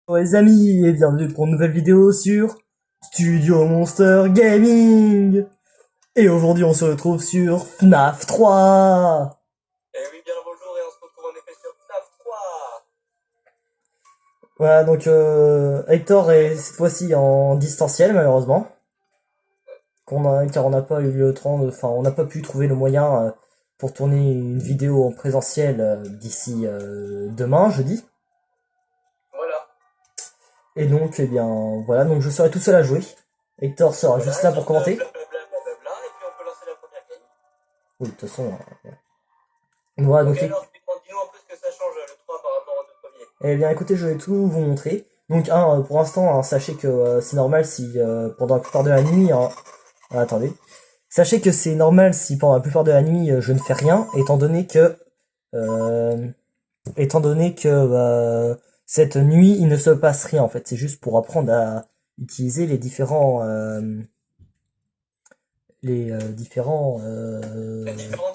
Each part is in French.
Bonjour les amis et bienvenue pour une nouvelle vidéo sur Studio Monster Gaming. Et aujourd'hui on se retrouve sur FNAF 3. Et oui, bien le bonjour, et on se retrouve en effet sur FNAF 3. Voilà donc Hector est cette fois-ci en distanciel malheureusement. Car on n'a pas eu le temps, on n'a pas pu trouver le moyen pour tourner une vidéo en présentiel d'ici demain jeudi. Voilà. Et donc eh bien voilà, donc je serai tout seul à jouer. Hector sera Voilà, juste là pour commenter. blablabla, et puis on peut lancer la première game. Oui, de toute façon. Voilà, Ok, donc alors, dis-nous un peu ce que ça change le 3 par rapport aux deux premiers. eh bien écoutez, je vais tout vous montrer. Donc pour l'instant, sachez que c'est normal si pendant la plupart de la nuit, attendez, sachez que c'est normal si pendant la plupart de la nuit je ne fais rien, euh, étant donné que cette nuit il ne se passe rien en fait. C'est juste pour apprendre à utiliser Les différentes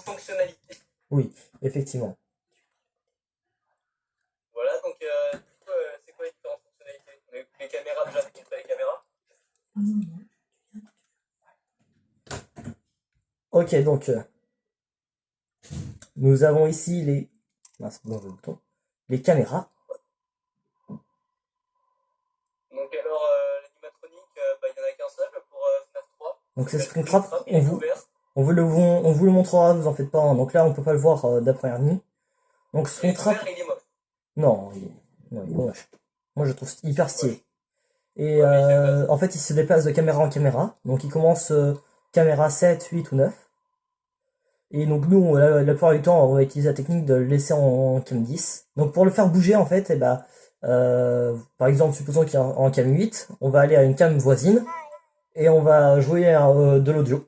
fonctionnalités. oui, effectivement. Voilà, donc, du coup, c'est quoi les différentes fonctionnalités? Les caméras, déjà, tu montres les caméras. Ok, donc nous avons ici les, mince, mauvais bouton, les caméras. Donc, alors, l'animatronique, il n'y en a qu'un seul pour FNAF 3. Donc c'est Le Springtrap, Springtrap, il est ouvert. on vous le montrera, vous en faites pas, hein. Donc là on peut pas le voir d'après nuit. Donc Il est Springtrap, ouvert et il est moche. non, non, il est moche. Moi je le trouve hyper Ouais, stylé. Et ouais, mais il se déplace. en fait il se déplace de caméra en caméra. Donc il commence caméra 7, 8 ou 9. Et donc nous, la plupart du temps, on va utiliser la technique de le laisser en cam 10. Donc pour le faire bouger en fait, par exemple, supposons qu'il est en cam 8, on va aller à une cam voisine et on va jouer de l'audio.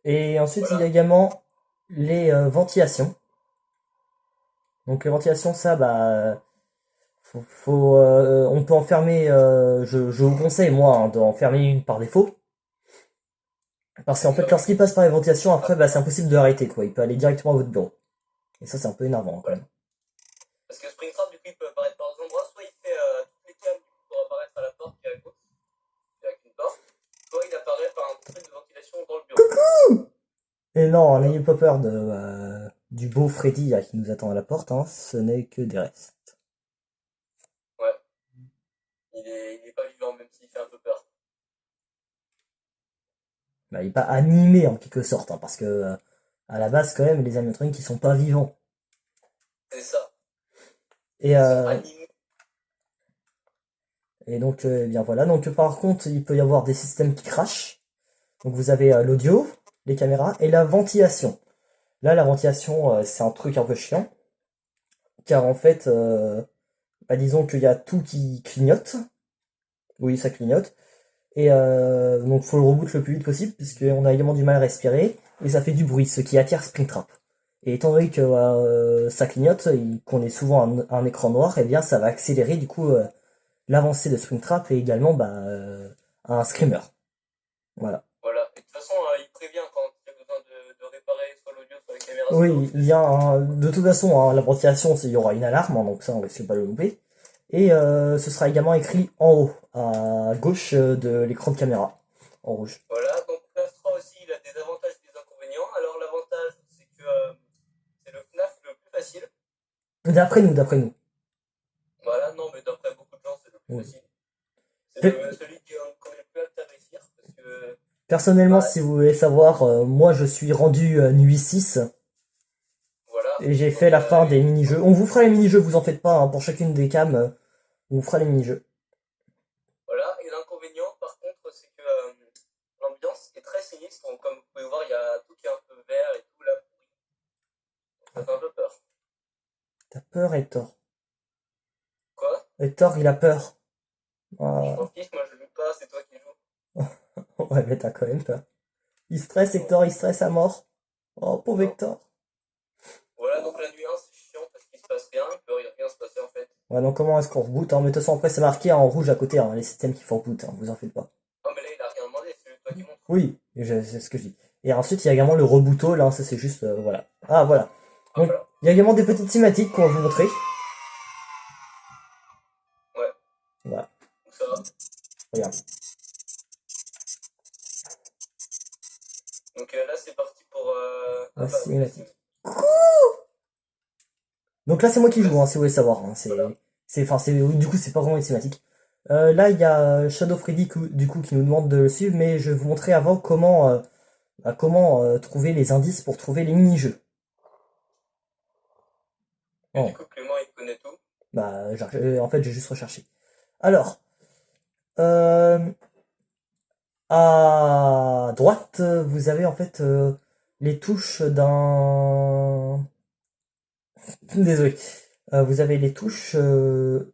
Et ensuite, il y a Voilà. également les ventilations. Donc les ventilations, ça, on peut enfermer. Je vous conseille moi d'en fermer une par défaut, parce qu'en fait, Bah oui. lorsqu'il passe par les ventilations, après, c'est impossible de l'arrêter, quoi. Il peut aller directement à votre bureau. Et ça, c'est un peu énervant quand Voilà. même. Parce que Springtrap, du coup, il peut apparaître par deux endroits. Soit il fait toutes les cams pour apparaître à la porte qui est à gauche, avec une porte. Soit il apparaît par un truc de ventilation dans le bureau. Et non, Voilà. n'ayez pas peur du beau Freddy là, qui nous attend à la porte. Hein. Ce n'est que des restes. Ouais. Il est pas vivant, même s'il fait un peu peur. Il n'est pas animé en quelque sorte, hein, parce que à la base, quand même, les animatroniques qui sont pas vivants. C'est ça. Et Ils sont animés. donc, eh bien voilà. Donc, par contre, il peut y avoir des systèmes qui crashent. Donc, vous avez l'audio, les caméras et la ventilation. Là, la ventilation, c'est un truc un peu chiant. Car en fait, disons qu'il y a tout qui clignote. Oui, ça clignote. Et donc, faut le reboot le plus vite possible, puisqu'on a également du mal à respirer. Et ça fait du bruit, ce qui attire Springtrap. Et étant donné que ça clignote, et qu'on est souvent un écran noir, et bien ça va accélérer du coup l'avancée de Springtrap et également un screamer. Voilà. Voilà. Et de toute façon, il prévient quand il y a besoin de réparer soit l'audio, soit les caméras, soit la Oui, il y a ventilation. de toute façon la ventilation, il y aura une alarme, hein, donc ça on risque pas de le louper. Et ce sera également écrit en haut, à gauche de l'écran de caméra, en rouge. Voilà. Donc, FNAF 3 aussi, il a des avantages et des inconvénients. Alors, l'avantage, c'est que c'est le FNAF le plus facile. D'après nous. Voilà. Non, mais d'après beaucoup de gens, c'est le plus Oui. facile. C'est Pe- celui qu'on est le plus apte à réussir. Parce que, Personnellement, bah, si vous voulez savoir, moi je suis rendu nuit 6 voilà. et j'ai Donc, fait la fin des mini-jeux. On vous fera les mini-jeux, vous en faites pas, hein, pour chacune des cams, on vous fera les mini-jeux. voilà. Et l'inconvénient, par contre, c'est que l'ambiance est très sinistre. Donc, comme vous pouvez voir, il y a tout qui est un peu vert et tout là. Donc, ça fait un peu peur. T'as peur, Hector. Quoi? Hector, il a peur. Je Ah, m'en fiche, moi je joue pas, c'est toi qui joues. ouais, mais t'as quand même peur. Il stresse, Non, Hector, il stresse à mort. Oh, pauvre non. Hector. Voilà, donc la nuit 1, c'est chiant parce qu'il se passe rien, il peut rien se passer en fait. Ouais, donc comment est-ce qu'on reboot, hein? Mais de toute façon, après, c'est marqué en rouge à côté, hein, les systèmes qui font reboot, hein, vous en faites pas. Oh, mais là, il a rien demandé, c'est juste toi qui montre. Oui, c'est ce que je dis. Et ensuite, il y a également le rebooto, là, ça c'est juste, voilà. Ah, voilà. Ah, Donc, voilà. il y a également des petites thématiques qu'on va vous montrer. Ouais. Voilà. Regarde. Donc là, c'est parti pour... La bah, cinématique. Donc là, c'est moi qui joue, hein, si vous voulez savoir. Hein. Voilà. Du coup, c'est pas vraiment une cinématique. Là, il y a Shadow Freddy du coup qui nous demande de le suivre, mais je vais vous montrer avant comment trouver les indices pour trouver les mini-jeux. Et Oh. du coup, Clément, il connaît tout. Bah, en fait, j'ai juste recherché. Alors, à droite, vous avez en fait les touches d'un... Désolé. Vous avez les touches de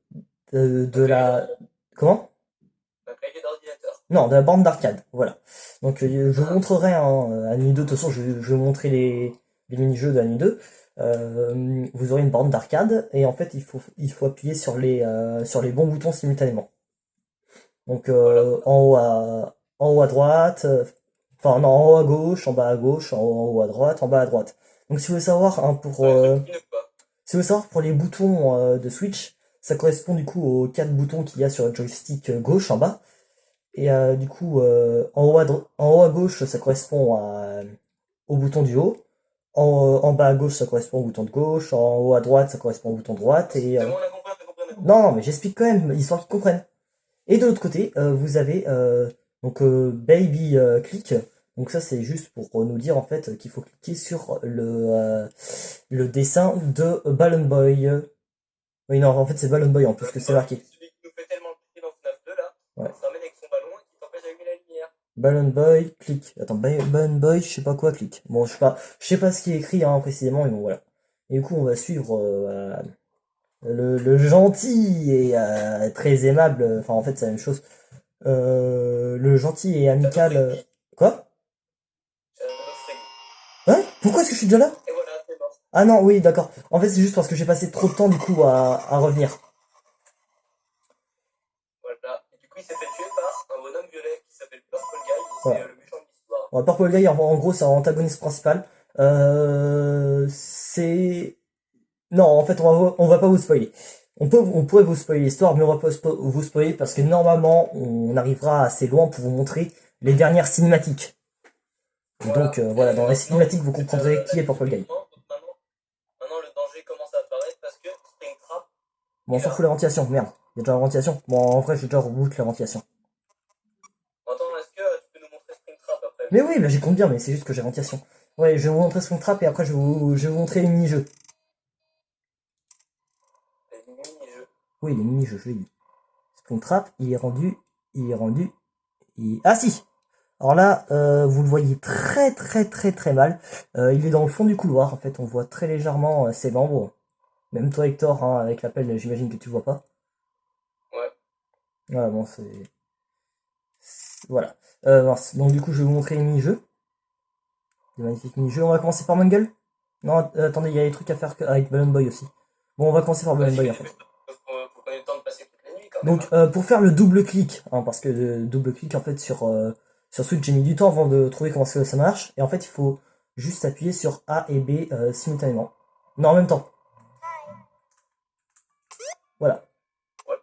la... Comment? Un clavier d'ordinateur. Non, de la bande d'arcade, voilà. Donc je vous montrerai à Nuit 2, de toute façon je vais vous montrer les mini-jeux de la Nuit 2. Vous aurez une borne d'arcade et en fait il faut appuyer sur les bons boutons simultanément. Donc en haut à droite, enfin non, en haut à gauche, en bas à gauche, en haut à droite, en bas à droite. Donc si vous voulez savoir hein, si vous voulez savoir pour les boutons de Switch, ça correspond du coup aux 4 boutons qu'il y a sur le joystick gauche en bas. Et du coup, en haut à gauche, ça correspond au bouton du haut. En bas à gauche, ça correspond au bouton de gauche. En haut à droite, ça correspond au bouton de droite. Et, C'est bon, on a compris, on a compris, on a compris. non, mais j'explique quand même, histoire qu'ils comprennent. Et de l'autre côté, vous avez donc Baby Click. Donc ça, c'est juste pour nous dire en fait qu'il faut cliquer sur le dessin de Balloon Boy. Oui, non, en fait, c'est Balloon Boy en plus que c'est marqué. Celui qui nous fait tellement le prix dans FNAF 2 là, Ouais. il se ramène avec son ballon et qui t'empêche d'allumer la lumière. Balloon Boy, click. Attends, Balloon Boy, je sais pas quoi, click. Bon, je sais pas ce qui est écrit hein, précisément, mais bon, voilà. Et du coup, on va suivre le gentil et très aimable, enfin, en fait, c'est la même chose. Le gentil et amical. Quoi? Hein? Pourquoi est-ce que je suis déjà là? Et voilà, c'est mort. Ah non, oui, d'accord. En fait, c'est juste parce que j'ai passé trop de temps, du coup, à revenir. Voilà. Et du coup, il s'est fait tuer par un bonhomme violet qui s'appelle Purple Guy. Et Voilà. c'est le méchant de l'histoire. Ouais, Purple Guy, en gros, c'est un antagoniste principal. C'est... Non, en fait, on va pas vous spoiler. On pourrait vous spoiler l'histoire, mais on va pas vous spoiler parce que normalement, on arrivera assez loin pour vous montrer les dernières cinématiques. Voilà. Donc voilà, dans les cinématiques, vous comprendrez qui est Purple Guy. Maintenant, le danger commence à apparaître parce que Springtrap. Bon, on s'en fout la ventilation, merde. Il y a déjà la ventilation. Bon, en vrai, j'ai déjà reboot la ventilation. Attends, est-ce que tu peux nous montrer Springtrap après? Mais oui, bah, j'y compte bien, mais c'est juste que j'ai la ventilation. Ouais, je vais vous montrer Springtrap et après, je vais vous montrer les mini-jeux. Les mini-jeux. Oui, les mini-jeux, je l'ai dit. Springtrap, il est rendu... Ah si! Alors là, vous le voyez très très très très mal. Il est dans le fond du couloir, en fait, on voit très légèrement ses membres. Même toi, Hector, hein, avec la pelle, j'imagine que tu vois pas. Ouais. Voilà, bon, voilà. Donc du coup, je vais vous montrer les mini-jeux. Des magnifiques mini-jeux. On va commencer par Mangle? Non, attendez, il y a des trucs à faire avec Balloon Boy aussi. Bon, on va commencer par Balloon Boy, en fait. Faut qu'on ait le temps de passer toute la nuit, quand même. Donc, pour faire le double clic, hein, parce que le double clic, en fait, sur Switch, j'ai mis du temps avant de trouver comment ça marche. Et en fait, il faut juste appuyer sur A et B simultanément. Non, en même temps. Voilà. Ouais.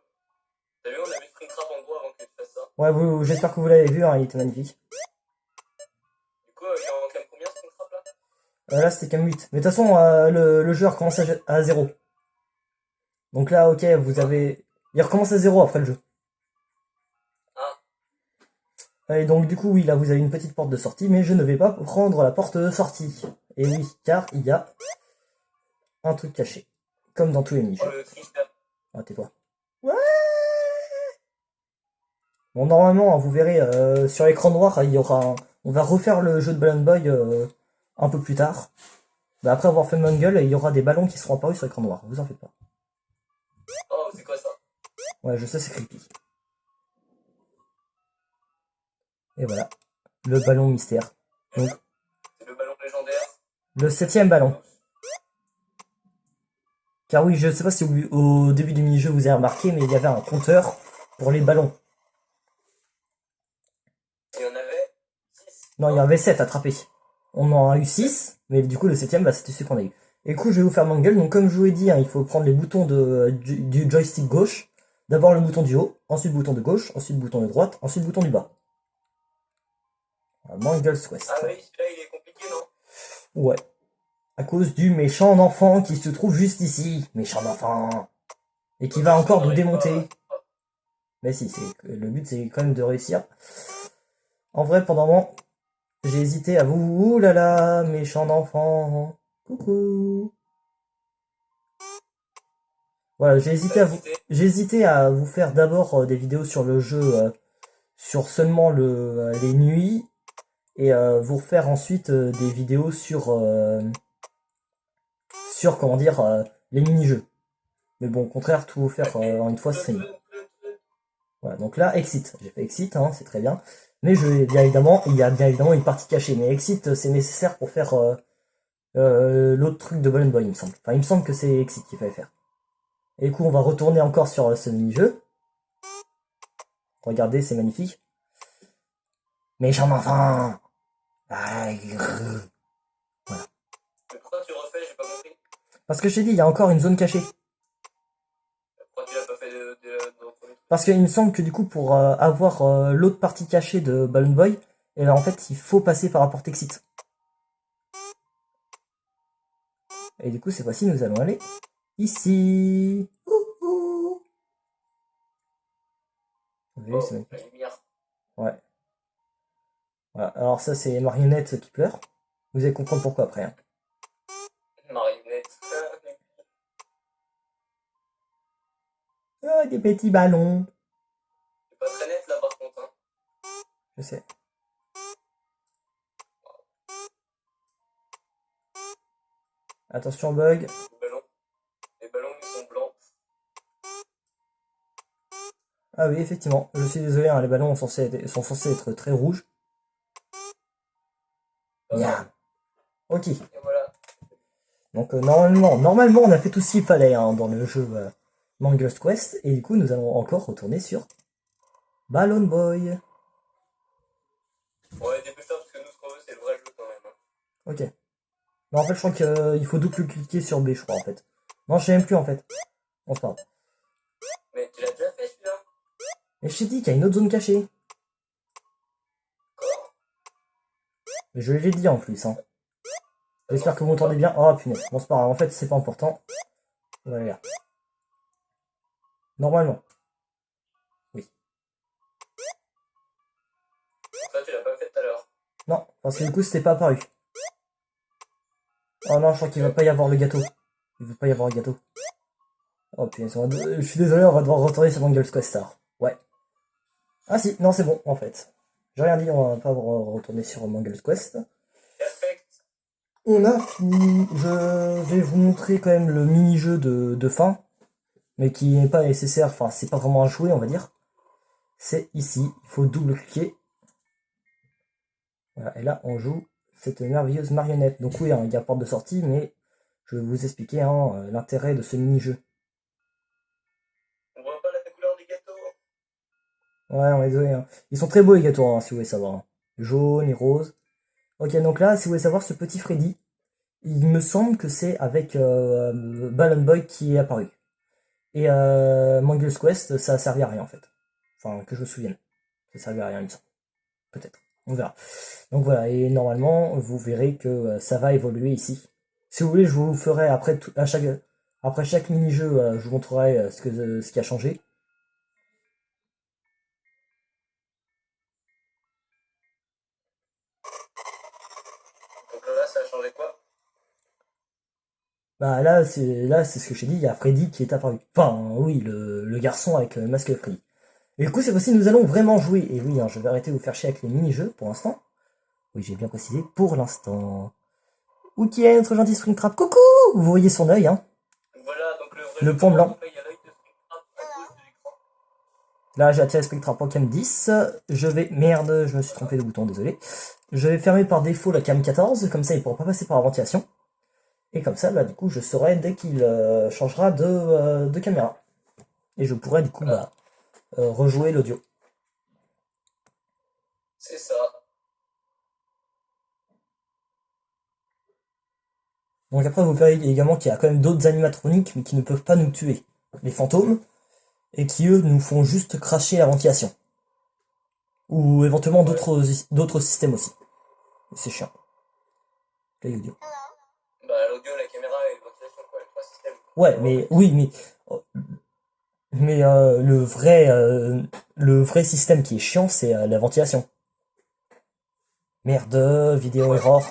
T'as vu, on a vu Springtrap en gros avant que tu fasses ça. Ouais, j'espère que vous l'avez vu, hein, il était magnifique. Du coup, il en clame combien Springtrap là? Là, c'était comme 8. Mais de toute façon, le jeu recommence à 0. Donc là, ok, vous avez... Il recommence à 0 après le jeu. Ah. Et donc du coup, oui, là, vous avez une petite porte de sortie, mais je ne vais pas prendre la porte de sortie. Et oui, car il y a un truc caché. Comme dans tous les mini-jeux. Oh, le tricheur. Ah, tais-toi. Ouais. Bon, normalement, vous verrez, sur l'écran noir, il y aura on va refaire le jeu de Balloon Boy un peu plus tard. Bah, après avoir fait Mangle, il y aura des ballons qui seront apparus sur l'écran noir. Vous en faites pas. Oh, c'est quoi ça? Ouais, je sais, c'est creepy. Et voilà. Le ballon mystère. Donc, C'est le ballon légendaire. le 7ème ballon. Car oui, je sais pas si au début du mini-jeu vous avez remarqué, mais il y avait un compteur pour les ballons. Il y en avait 6. Non, il y en avait 7 attrapés. On en a eu 6, mais du coup le 7ème, bah, c'était celui qu'on a eu. Et du coup, je vais vous faire Mangle. Donc comme je vous ai dit, hein, il faut prendre les boutons du joystick gauche. D'abord le bouton du haut, ensuite le bouton de gauche, ensuite le bouton de droite, ensuite le bouton du bas. Mangle's Quest. Ah oui, celui-là il est compliqué, non? Ouais. À cause du méchant enfant qui se trouve juste ici. Méchant enfant. Et qui va encore nous démonter. Mais si, le but c'est quand même de réussir. En vrai, pendant un moment, j'ai hésité à vous. Ouh là là, méchant enfant. Coucou. Voilà, j'ai hésité à vous faire d'abord des vidéos sur le jeu, sur seulement les nuits, et vous refaire ensuite des vidéos sur comment dire, les mini-jeux. Mais bon, au contraire, tout vous faire en une fois, c'est mieux. Voilà, donc là, Exit. J'ai fait Exit, hein, c'est très bien. Mais bien évidemment, il y a bien évidemment une partie cachée. Mais Exit, c'est nécessaire pour faire l'autre truc de Ball Boy, il me semble. Enfin, il me semble que c'est Exit qu'il fallait faire. Et du coup, on va retourner encore sur ce mini-jeu. Regardez, c'est magnifique. Méchant enfant. Voilà. Pourquoi tu refais, j'ai pas compris. Parce que je t'ai dit, il y a encore une zone cachée. Pourquoi tu l'as pas fait de Parce qu'il me semble que du coup, pour avoir l'autre partie cachée de Balloon Boy, et ben, en fait, il faut passer par la porte Exit. Et du coup, cette fois-ci, nous allons aller ici. Ouhou. Vous voyez, c'est magnifique. Ouais. Voilà. Alors ça, c'est Marionnette qui pleure. Vous allez comprendre pourquoi après. Hein. Marionnette. Ah, des petits ballons. C'est pas très net là par contre. Hein. Je sais. Attention bug. Les ballons ils sont blancs. Ah oui, effectivement. Je suis désolé, hein, les ballons sont censés être très rouges. Miam. Ok. Et voilà. Donc normalement, on a fait tout ce qu'il fallait hein, dans le jeu Mangle's Quest. Et du coup, nous allons encore retourner sur Balloon Boy. Ouais, dépêche-toi parce que nous, ce qu'on veut, c'est le vrai jeu quand même. Hein. Ok. Mais en fait, je crois qu'il faut double-cliquer sur B, je crois, en fait. Non, je sais même plus, en fait. On se parle. Mais tu l'as déjà fait, celui-là? Mais je t'ai dit qu'il y a une autre zone cachée. Encore? Mais je l'ai dit en plus, hein. J'espère que vous m'entendez bien. Oh, punaise. Bon, c'est pas grave. En fait, c'est pas important. Voilà. Normalement. Oui. Ça, tu l'as pas fait tout à l'heure. Non, parce que du coup, c'était pas apparu. Oh non, je crois qu'il va pas y avoir le gâteau. Il veut pas y avoir le gâteau. Oh punaise, je suis désolé, on va devoir retourner sur Mangle's Quest Star. Ouais. Ah si, non, c'est bon, en fait. J'ai rien dit, on va pas retourner sur Mangle's Quest. Perfect. On a fini. Je vais vous montrer quand même le mini-jeu de fin. Mais qui n'est pas nécessaire, enfin, c'est pas vraiment à jouer, on va dire. C'est ici, il faut double-cliquer. Voilà, et là, on joue cette merveilleuse marionnette. Donc oui, hein, il y a porte de sortie, mais je vais vous expliquer hein, l'intérêt de ce mini-jeu. On voit pas la couleur des gâteaux. Ouais, on est désolé. Hein. Ils sont très beaux les gâteaux, hein, si vous voulez savoir. Hein. Jaune et rose. Ok, donc là, si vous voulez savoir ce petit Freddy, il me semble que c'est avec Balloon Boy qui est apparu. Et Mangle's Quest, ça a servi à rien en fait. Enfin, que je me souvienne. Ça servi à rien, il me semble. Peut-être. On verra. Donc voilà, et normalement, vous verrez que ça va évoluer ici. Si vous voulez, je vous ferai après chaque mini-jeu, je vous montrerai ce qui a changé. Donc là, ça a changé quoi? Bah là, c'est ce que j'ai dit, il y a Freddy qui est apparu. Enfin, oui, le garçon avec le masque Freddy. Et du coup, cette fois-ci, nous allons vraiment jouer. Et oui, hein, je vais arrêter de vous faire chier avec les mini-jeux pour l'instant. Oui, j'ai bien précisé, pour l'instant. Où qui est notre gentil Springtrap? Coucou! Vous voyez son œil, hein? Voilà, donc Le point blanc. Il y a l'œil de Springtrap à gauche de l'écran. Là, j'ai attiré Springtrap en cam 10. Je vais... Merde, je me suis trompé de bouton, désolé. Je vais fermer par défaut la cam 14, comme ça il ne pourra pas passer par la ventilation. Et comme ça, bah, du coup, je saurai dès qu'il changera de caméra. Et je pourrai, du coup, rejouer l'audio. C'est ça. Donc après, vous verrez également qu'il y a quand même d'autres animatroniques, mais qui ne peuvent pas nous tuer. Les fantômes, et qui eux nous font juste cracher la ventilation. Ou éventuellement d'autres systèmes aussi. C'est chiant. Play audio. Bah, l'audio, la caméra et la ventilation, quoi, les trois systèmes. Ouais, mais oui, mais le vrai système qui est chiant, c'est la ventilation. Merde, vidéo error.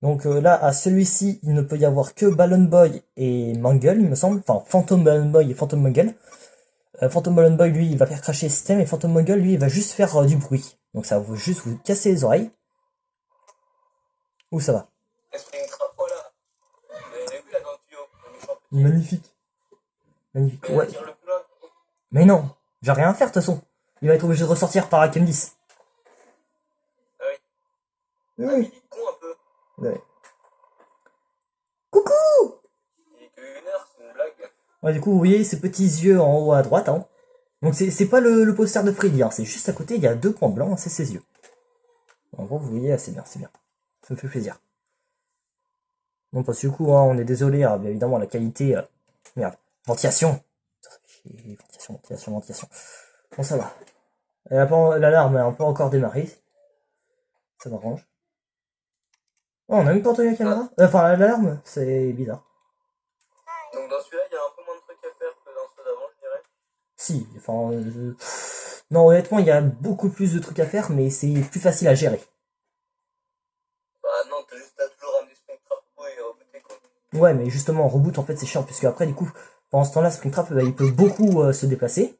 Donc là, à celui-ci, il ne peut y avoir que Balloon Boy et Mangle, il me semble. Enfin, Phantom Balloon Boy et Phantom Mangle. Phantom Balloon Boy, lui, il va faire cracher le système, et Phantom Mangle, lui, il va juste faire du bruit. Donc ça va juste vous casser les oreilles. Où ça va? Est-ce qu'il y a une trappe, voilà? Vous avez vu là dans le tuyau, le méchant petit. Magnifique. Magnifique, Mais ouais. tire le plus loin. Mais non, j'ai rien à faire de toute façon. Il va être obligé de ressortir par Hakem 10. Ah oui. Ah, mais Oui. il est con un peu. Ouais. Coucou! Il est que 1 heure, c'est une blague. Ouais, du coup, vous voyez ces petits yeux en haut à droite. Hein. Donc c'est pas le poster de Freddy, hein. C'est juste à côté, il y a 2 points blancs, hein, c'est ses yeux. En gros, vous voyez, c'est bien, c'est bien. Ça me fait plaisir. Bon, parce que du coup, hein, on est désolé, hein, bien évidemment, la qualité... Merde, ventilation. Ventilation. Bon, ça va. L'alarme a un peu encore démarré. Ça m'arrange. Oh, on a même pas entendu la caméra. Enfin, l'alarme, c'est bizarre. Donc dans celui-là, il y a un peu moins de trucs à faire que dans ceux d'avant, je dirais. Si, enfin... Non, honnêtement, il y a beaucoup plus de trucs à faire, mais c'est plus facile à gérer. Bah non, t'as juste à toujours ramener Springtrap et rebooter quoi. Ouais, mais justement, en reboot, en fait, c'est chiant, puisque après, du coup, pendant ce temps-là, Springtrap, bah, il peut beaucoup se déplacer.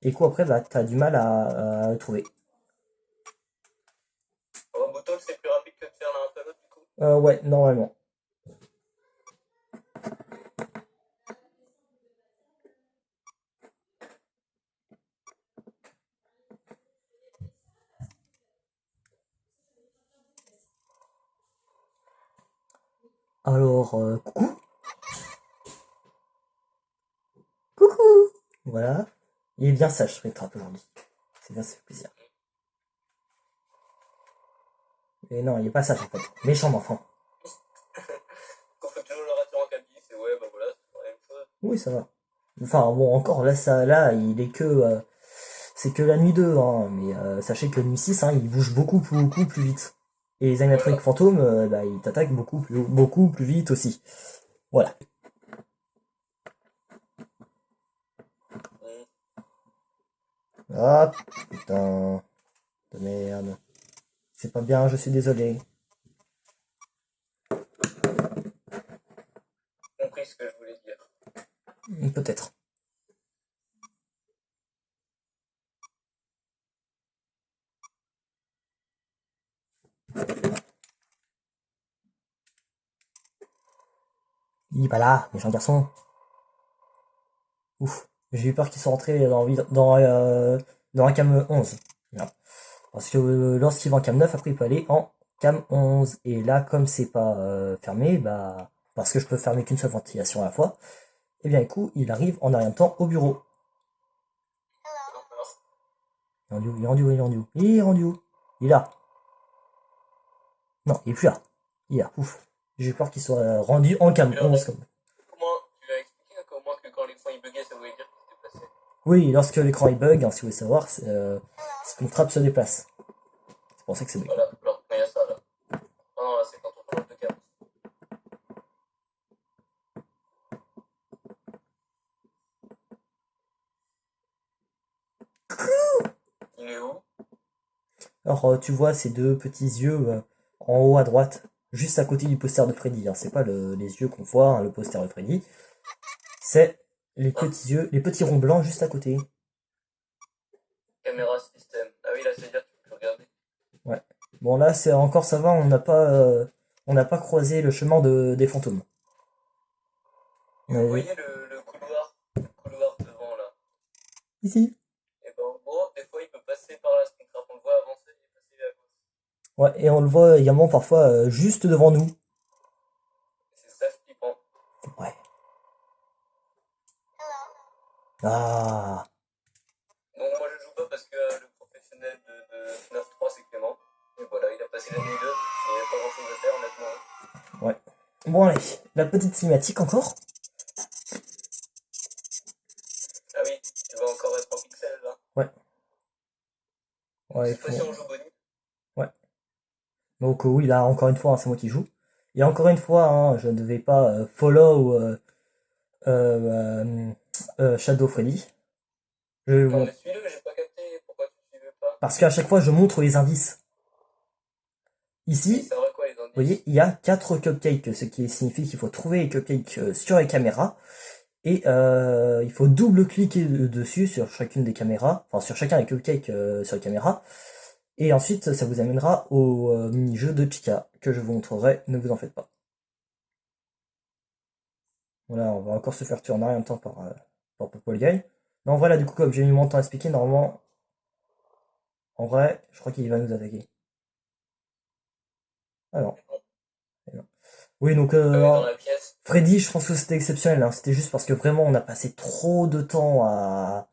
Et du coup, après, bah, t'as du mal à le trouver. Rebootant, c'est plus rapide que de faire l'infameux du coup. Ouais, normalement. Alors, coucou. Coucou. Voilà. Il est bien sage, Springtrap, aujourd'hui. C'est bien, ça fait plaisir. Mais non, il est pas sage, en fait. Méchant d'enfant. Qu'on fait toujours le rature en cabine, c'est ouais, bah voilà, c'est la même chose. Oui, ça va. Enfin, bon, encore, là, il est que... c'est que la nuit 2, hein, mais sachez que la nuit 6, hein, il bouge beaucoup plus vite. Et les animatroniques fantômes, bah, ils t'attaquent beaucoup plus vite aussi. Voilà. Ah, putain. De merde. C'est pas bien, je suis désolé. Compris ce que je voulais dire. Peut-être. Il est pas là, méchant garçon. Ouf. J'ai eu peur qu'il soit rentré dans un cam 11. Voilà. Parce que lorsqu'il va en cam 9, après il peut aller en cam 11. Et là, comme c'est pas fermé, bah parce que je peux fermer qu'une seule ventilation à la fois, et bien du coup, il arrive en arrière temps au bureau. Il est rendu où? Il est là. Non, il est plus là. Il est là. Ouf. J'ai peur qu'il soit rendu en cam 11. Comment tu l'as expliqué comment que quand l'écran il buguait, ça voulait dire qu'il se déplaçait? Oui, lorsque l'écran il bug, hein, si vous voulez savoir, Springtrap se déplace. C'est pour ça que c'est bug. Voilà, alors il y a ça là. Ah non, là c'est quand on change de câble. Il est où? Alors, tu vois ces 2 petits yeux en haut à droite, juste à côté du poster de Freddy. Hein. C'est pas les yeux qu'on voit, hein, le poster de Freddy. C'est les petits yeux, les petits ronds blancs juste à côté. Caméra système. Ah oui, là c'est dire que tu peux regarder. Ouais. Bon là, c'est encore ça va, on n'a pas croisé le chemin des fantômes. Vous voyez le couloir devant là. Ici. Et ben en gros, des fois il peut passer par là, Springtrap, on le voit avancer et passer à gauche. Ouais, et on le voit également parfois juste devant nous. C'est ça flippant. Ouais. Ah. Bon, moi je joue pas parce que le professionnel de 9-3 c'est Clément. Et voilà, il a passé la nuit 2, il n'y avait pas grand chose à faire honnêtement. Ouais. Bon allez, la petite cinématique encore. Ah oui, tu vas encore être en pixel là. Ouais, il Cette fois-ci, faut... on joue Bonnie. Ouais. Donc oui, là, encore une fois, hein, c'est moi qui joue. Et encore une fois, hein, je ne vais pas follow euh, Shadow Freddy. Non, mais suis-le, j'ai pas capté. Pourquoi tu suivais pas? Parce qu'à chaque fois, je montre les indices. Oui, Ici, c'est vrai quoi, les vous voyez, indices. il y a 4 cupcakes, ce qui signifie qu'il faut trouver les cupcakes sur les caméras. Et il faut double-cliquer dessus sur chacune des caméras, enfin sur chacun des cupcakes sur les caméras. Et ensuite, ça vous amènera au mini-jeu de Chica, que je vous montrerai, ne vous en faites pas. Voilà, on va encore se faire tuer en rien de temps par Popol Guy. Non, voilà, du coup, comme j'ai mis mon temps à expliquer, normalement, en vrai, je crois qu'il va nous attaquer. Ah non. Non. Oui, donc, Ah oui, dans la pièce. Freddy, je pense que c'était exceptionnel, hein. C'était juste parce que vraiment, on a passé trop de temps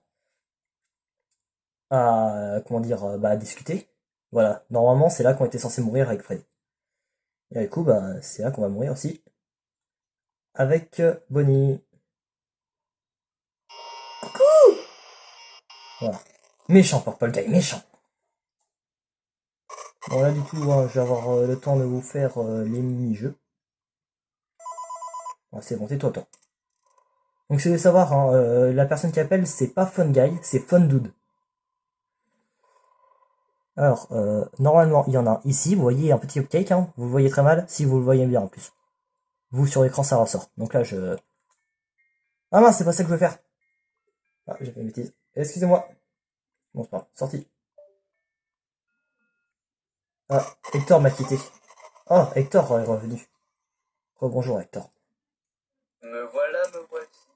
comment dire, bah, à discuter. Voilà, normalement, c'est là qu'on était censé mourir avec Freddy. Et du coup, bah, c'est là qu'on va mourir aussi avec Bonnie. Voilà. Méchant, Purple Guy, méchant. Bon, là, du coup, hein, je vais avoir le temps de vous faire les mini-jeux. Bon, c'est bon, tais-toi, toi. Donc, si vous voulez savoir, hein, la personne qui appelle, c'est pas Fun Guy, c'est Fun Dude. Alors, normalement, il y en a un ici. Vous voyez un petit cupcake, hein. Vous le voyez très mal. Si vous le voyez bien, en plus. Vous, sur l'écran, ça ressort. Donc là, je... Ah mince, c'est pas ça que je veux faire. Ah, j'ai fait une bêtise. Excusez-moi. Bon, c'est pas grave. Sorti. Ah, Hector m'a quitté. Oh, Hector est revenu. Rebonjour, Hector. Me voilà, me voici.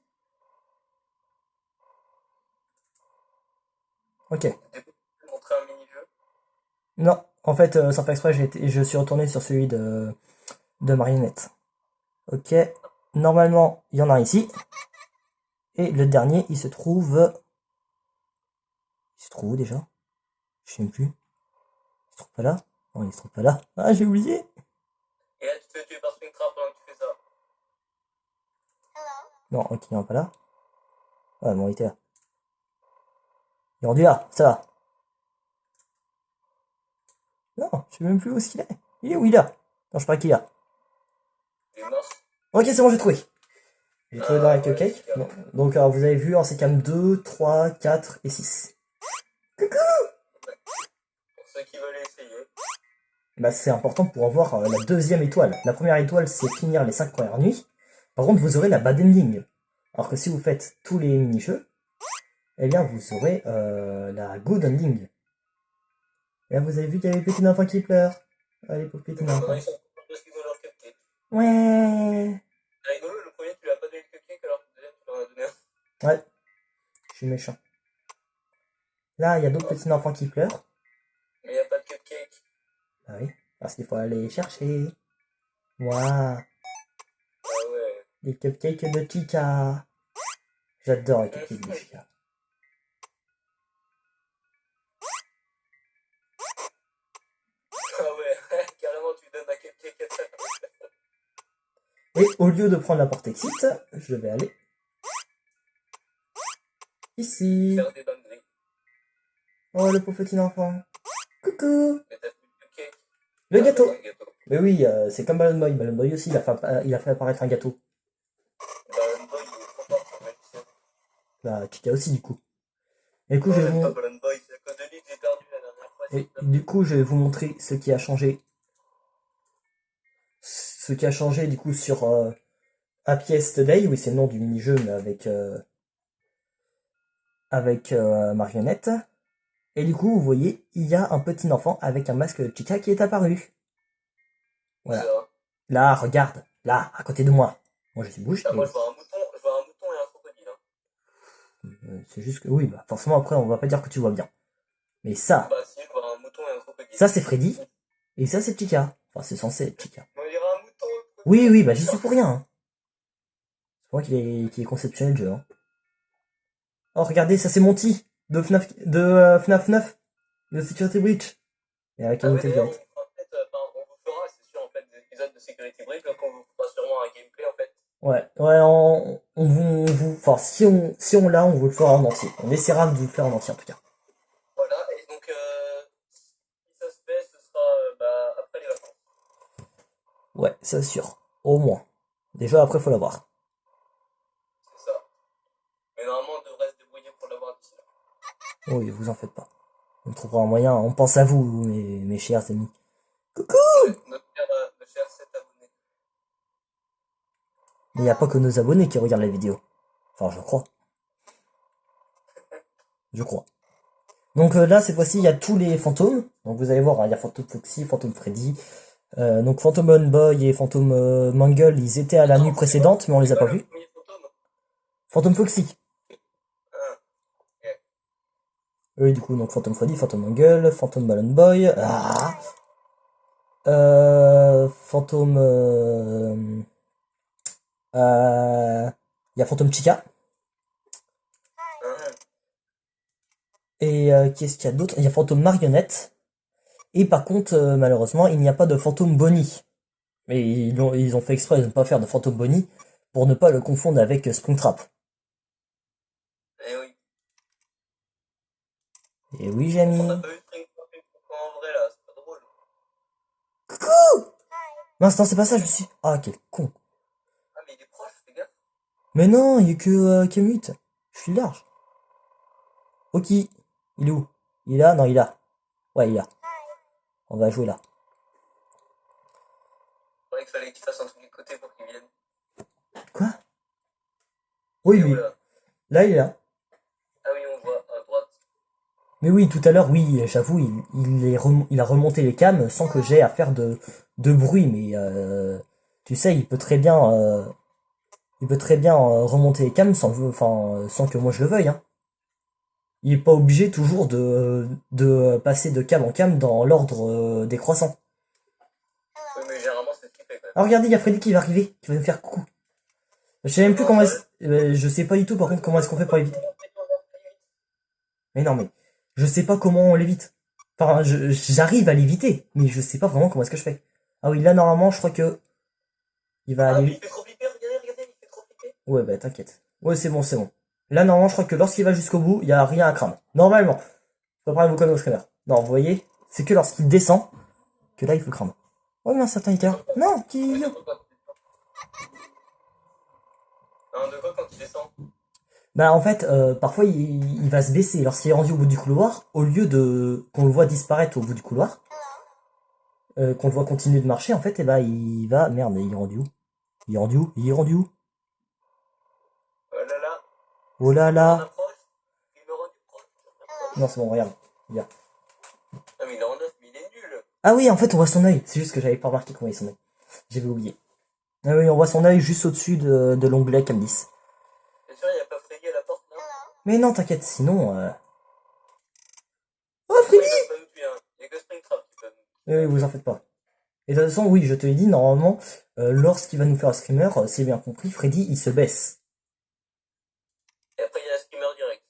Ok. Du coup, tu peux montrer un mini-jeu. Non, en fait, sans faire exprès, je suis retourné sur celui de marionnette. Ok. Normalement, il y en a un ici. Et le dernier, il se trouve... Il se trouve où déjà? Je sais même plus. Il se trouve pas là? Non, il se trouve pas là. Ah, j'ai oublié. Et là, tu te fais tuer par Springtrap pendant que tu fais ça. Non, ok, il n'est pas là. Ah, bon, il était là. Il est rendu là, ça va. Non, je sais même plus où est-ce qu'il est. Il est où il est là? Non, je crois qu'il est là. Il est mort. Ok, c'est bon, j'ai trouvé. J'ai trouvé dans la Ouais, cupcake. super. Bon. Donc, alors, vous avez vu en sécam 2, 3, 4 et 6. Pour ceux qui veulent essayer. Bah, c'est important pour avoir la deuxième étoile. La première étoile, c'est finir les 5 premières nuits. Par contre, vous aurez la bad ending. Alors que si vous faites tous les mini-jeux, eh bien, vous aurez la good ending. Et là, vous avez vu qu'il y avait Petit Enfant qui pleure. Allez, pauvre Petit Maintenant, Enfant. ils sont contents parce qu'ils ont leur cupcake. Ouais. C'est rigolo, le premier, tu lui as pas donné le cupcake alors que le deuxième, tu leur as donné un. Ouais, je suis méchant. Là, il y a d'autres Ah, petits enfants qui pleurent. mais il n'y a pas de cupcake. Ah oui, parce qu'il faut aller chercher. Waouh, Ah ouais. les cupcakes de Chica. J'adore les cupcakes de Chica. Ah ouais, carrément, tu lui donnes un cupcake à ça. Et au lieu de prendre la porte exit, je vais aller ici. Faire des dingueries. Oh, le pauvre petit enfant. Coucou. Mais t'as plus de cupcake. Le Ah, bah, gâteau. t'as le gâteau. Mais oui, c'est comme Balloon Boy. Balloon Boy aussi, il a fait apparaître un gâteau. Bah, le boy, il est trop fort, ce magicien. Bah, Chica aussi, du coup. Et du coup, Non, je vais j'aime pas vous... Balloon Boy, c'est à cause de lui que j'ai perdu la dernière fois, Et s'il te du plaît. coup, je vais vous montrer ce qui a changé. Ce qui a changé, du coup, sur Happiest Day. Oui, c'est le nom du mini-jeu, mais avec marionnette. Et du coup, vous voyez, il y a un petit enfant avec un masque de Chica qui est apparu. Où Voilà. ça? Là, regarde. Là, à côté de moi. Moi, je bouge. Ah, Et moi, je vois un mouton et un crocodile. Hein. c'est juste que... Oui, bah, forcément, après, on va pas dire que tu vois bien. Mais ça, Bah, si, je vois un mouton et un crocodile. ça c'est Freddy. Et ça, c'est Chica. Enfin, c'est censé être Chica. On dirait un mouton, le Oui, crocodile. oui, bah, j'y suis pour rien. Hein. C'est moi qui est conceptionné le jeu. Hein. Oh, regardez, ça c'est Monty. De FNAF 9. De Security Breach. Et avec Ah, une ouais, d'ailleurs, violette. on vous fera, c'est sûr, en fait, des épisodes de Security Breach, donc on vous fera sûrement un gameplay, en fait. Ouais, ouais, enfin, si on l'a, on vous le fera en entier. On essaiera de vous le faire en entier, en tout cas. Voilà, et donc, si ça se fait, ce sera bah, après les vacances. Ouais, c'est sûr. Au moins. Déjà, après, faut l'avoir. C'est ça. Mais normalement, on devrait se débrouiller pour l'avoir d'ici là. Oui, vous en faites pas. On trouvera un moyen. On pense à vous, mes chers amis. Coucou! Ouais, nos chers 7 abonnés. Mais il n'y a pas que nos abonnés qui regardent la vidéo. Enfin, je crois. Je crois. Donc là, cette fois-ci, il y a tous les fantômes. Donc vous allez voir, hein, il y a Phantom Foxy, Phantom Freddy. Donc Phantom Boy et Phantom Mangle, ils étaient à la nuit précédente, mais on les a pas le vus. premier fantôme. Phantom Foxy. Ah, ok. Oui, du coup, donc Phantom Freddy, Phantom Mangle, Phantom Balloon Boy. Phantom... Il y a Phantom Chica. Ah, Et qu'est-ce qu'il y a d'autre? Il y a Phantom Marionnette. Et par contre, malheureusement, il n'y a pas de Phantom Bonnie. Mais ils ont fait exprès de ne pas faire de Phantom Bonnie pour ne pas le confondre avec Springtrap. eh oui. Et oui, On n'a Jamie. pas eu Springtrap en vrai là, c'est pas drôle. Coucou! Mince, non, c'est pas ça, je me suis... Ah, quel con. Ah, mais il est proche, fais gaffe. Mais non, il y a que 8. Je suis large. Ok. Il est où? Il est là? Non, il est là. Ouais, il est là. On va jouer là. C'est vrai qu'il fallait qu'il fasse un truc de côté pour qu'il vienne. Quoi? Oui, Il est où oui. là? Là, il est là. Ah oui, on le voit à droite. Mais oui, tout à l'heure, oui, j'avoue, il a remonté les cams sans que j'aie à faire de bruit. Mais tu sais, il peut très bien remonter les cams sans que moi je le veuille. Hein. Il est pas obligé toujours de passer de cam en cam dans l'ordre décroissant. Oui, mais généralement, c'est ce qu'il fait quand même. Ah, regardez, il y a Freddy qui va arriver, qui va nous faire coucou. Je sais même plus Non, comment sérieux? je sais pas du tout par contre comment est-ce qu'on fait pour éviter. Mais non, mais je sais pas comment on l'évite. Enfin, j'arrive à l'éviter, mais je sais pas vraiment comment est-ce que je fais. Ah oui, là normalement, je crois que il va Ah, mais il aller. fait trop flipper, regardez, regardez, il fait trop flipper. Ouais, bah t'inquiète. Ouais, c'est bon, c'est bon. Là normalement, je crois que lorsqu'il va jusqu'au bout, il y a rien à craindre. Normalement. Faut pas prendre vos au screamer. Non, vous voyez, c'est que lorsqu'il descend que là il faut craindre. Oh mince, attends, il était là. Non, qui est Oui, de idiot. quoi quand il descend? Non, de quoi quand il descend? Bah en fait, parfois il va se baisser lorsqu'il est rendu au bout du couloir, au lieu de qu'on le voit disparaître au bout du couloir. Qu'on le voit continuer de marcher, en fait, et bah il va... Merde, il est rendu où? Il est rendu où? Il est rendu où? Oh là là, Oh là il m'en là! approche, il me rend du proche. Non, c'est bon, regarde. Regarde. Ah, mais il est en neuf, mais il est nul. Ah oui, en fait, on voit son œil. C'est juste que j'avais pas remarqué comment il son œil. J'avais oublié. Ah oui, on voit son œil juste au-dessus de l'onglet Camlis. Bien sûr, il n'y a pas Freddy à la porte là. Mais non, t'inquiète, sinon... Oh, De toute façon, Freddy! ils peuvent pas nous tuer, hein. Il n'y a que Springtrap qui peut nous Oui, vous en faites pas. Et de toute façon, oui, je te l'ai dit, normalement, lorsqu'il va nous faire un screamer, si j'ai bien compris, Freddy, il se baisse. Et après, il y a la Screamer direct.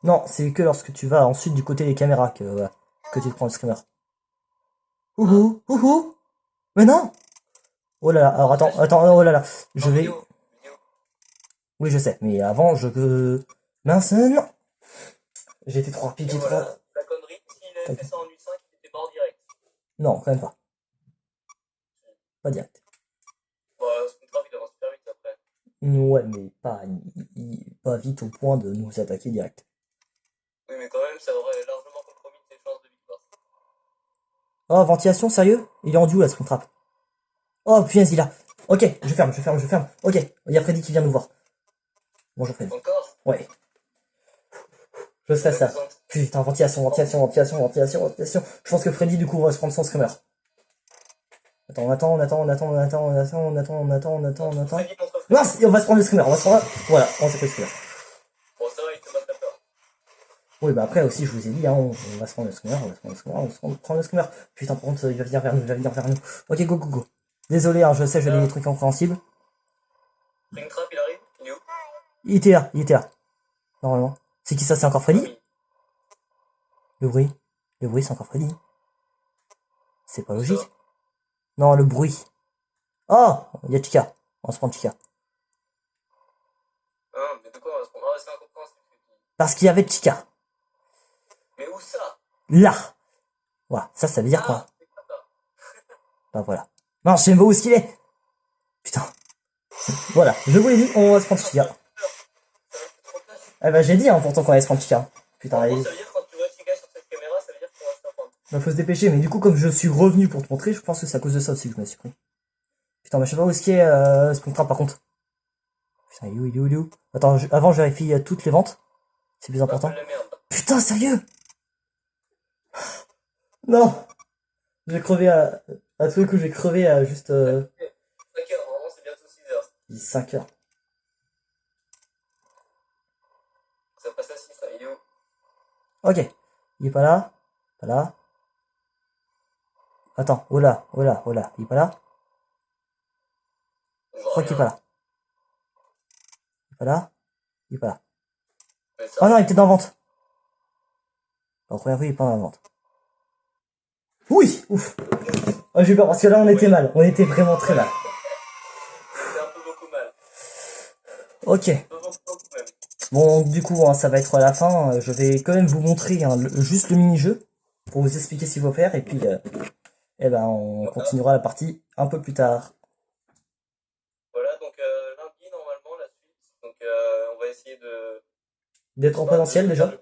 Non, c'est que lorsque tu vas ensuite du côté des caméras que tu te prends le screamer. Ouhou, ouhou! Mais non! Oh là là, alors attends, oh là là, je En vais... vidéo. Vidéo. Oui, je sais, mais avant, Mince, non! J'étais trop rapide, Et j'ai trop... voilà, la connerie, s'il avait fait ça en U5, il était mort direct. Non, quand même pas. Pas direct. Bon, Springtrap, il avance super vite après. Ouais, mais pas vite au point de nous attaquer direct. Oui, mais quand même, ça aurait largement compromis ses chances de victoire. Oh, ventilation, sérieux? Il est rendu où, là, ce contrat? Oh, punaise, il a... Ok, je ferme. Ok, il y a Freddy qui vient nous voir. Bonjour, Freddy. Encore? Ouais, je serais ça. Putain, ventilation. Je pense que Freddy, du coup, va se prendre son screamer. Attends. Freddy contre Freddy. Mince, on va se prendre le screamer, Voilà, on s'est pris le screamer. Bon, ça va, il fait pas très peur. Oui, bah après aussi, je vous ai dit, hein, on va se prendre le screamer, on va se prendre le screamer. Putain, par contre, il va venir vers nous. Ok, go. Désolé, hein, je sais, je lis des trucs incompréhensibles. Springtrap, il arrive? Il est où? Il était là, normalement. C'est qui ça, c'est encore Freddy? Oui. Le bruit, c'est encore Freddy. C'est pas Où ça? logique. Non, le bruit. Oh, il y a Chica. On se prend Chica. Parce qu'il y avait Chica. Mais où ça? Là. Voilà, ça veut dire quoi? c'est pas ça. Bah voilà. Non, je sais même pas où est-ce qu'il est. Putain. Voilà, je vous l'ai dit, on va se prendre Chica. Ça va être trop tâche. Eh bah j'ai dit hein, pourtant qu'on allait se prendre Chica. Putain, En gros, allez. ça veut dire que quand tu vois Chica sur cette caméra, ça veut dire qu'on va se la prendre. Bah faut se dépêcher, mais du coup comme je suis revenu pour te montrer, je pense que c'est à cause de ça aussi que je me suis pris. Putain, bah je sais pas où est-ce qu'il est ce contrat par contre. Putain, il est où? Attends, avant je vérifie toutes les ventes. C'est plus important. La merde. Putain, sérieux? Non! J'ai crevé à tout le coup, j'ai crevé à juste 5 heures, vraiment, c'est bientôt 6 heures. 5 heures. Ça passe à 6, ça, il est où? Ok. Il est pas là. Pas là. Attends, oh là. Il est pas là. Je crois qu'il est pas là. Il est pas là. Il est pas là. Oh non, il était dans la vente. La première fois, il est pas dans la vente. Oui! Ouf! Oh, j'ai peur parce que là, on était mal. On était vraiment très mal. C'est un peu beaucoup mal. Ok. Un peu beaucoup même. Bon, du coup, hein, ça va être à la fin. Je vais quand même vous montrer hein, juste le mini-jeu pour vous expliquer ce qu'il faut faire. Et puis, eh ben, on continuera la partie un peu plus tard. Voilà, donc lundi, normalement, la suite. Donc, on va essayer de... D'être en présentiel déjà? Attends,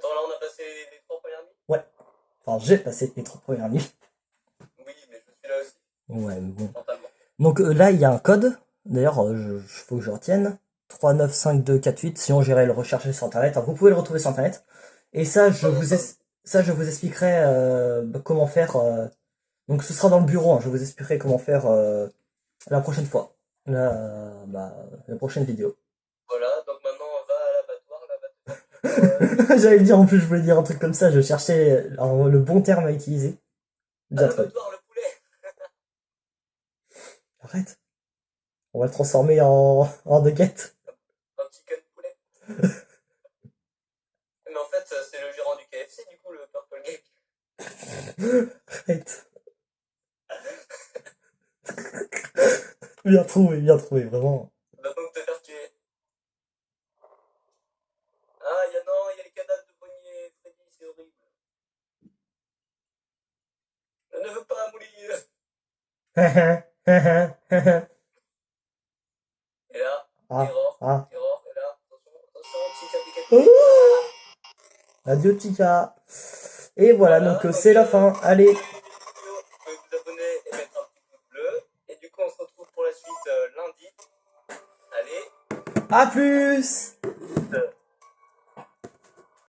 là, on a passé les 3 premières nuits? Ouais. Enfin, j'ai passé les 3 premières nuits. Oui, mais je suis là aussi. Ouais, mais bon. Mentalement. Donc là, il y a un code. D'ailleurs, faut que je retienne. 395248. Sinon, j'irai le rechercher sur Internet. Alors, vous pouvez le retrouver sur Internet. Et ça, je vous expliquerai comment faire. Donc, ce sera dans le bureau. Hein. Je vous expliquerai comment faire la prochaine fois. La prochaine vidéo. Voilà, donc maintenant, on va à l'abattoir. J'allais le dire en plus, je voulais dire un truc comme ça. Je cherchais le bon terme à utiliser. À l'abattoir, le poulet. Arrête. On va le transformer en nugget. Un chicken poulet. Mais en fait, c'est le gérant du KFC, du coup, le Purple Gate. Arrête. Bien trouvé, vraiment. On va donc te faire tuer. Ah, il y a les cadavres de Bonnie et Freddy, c'est horrible. Je ne veux pas mourir. Et là, erreur, et là, attention, Chica décapité. Adieu Chica. Et voilà, donc c'est la fin. Allez. Vous pouvez vous abonner et mettre un petit pouce bleu. Et du coup, on se retrouve pour la suite lundi. Allez. À plus.